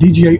DJI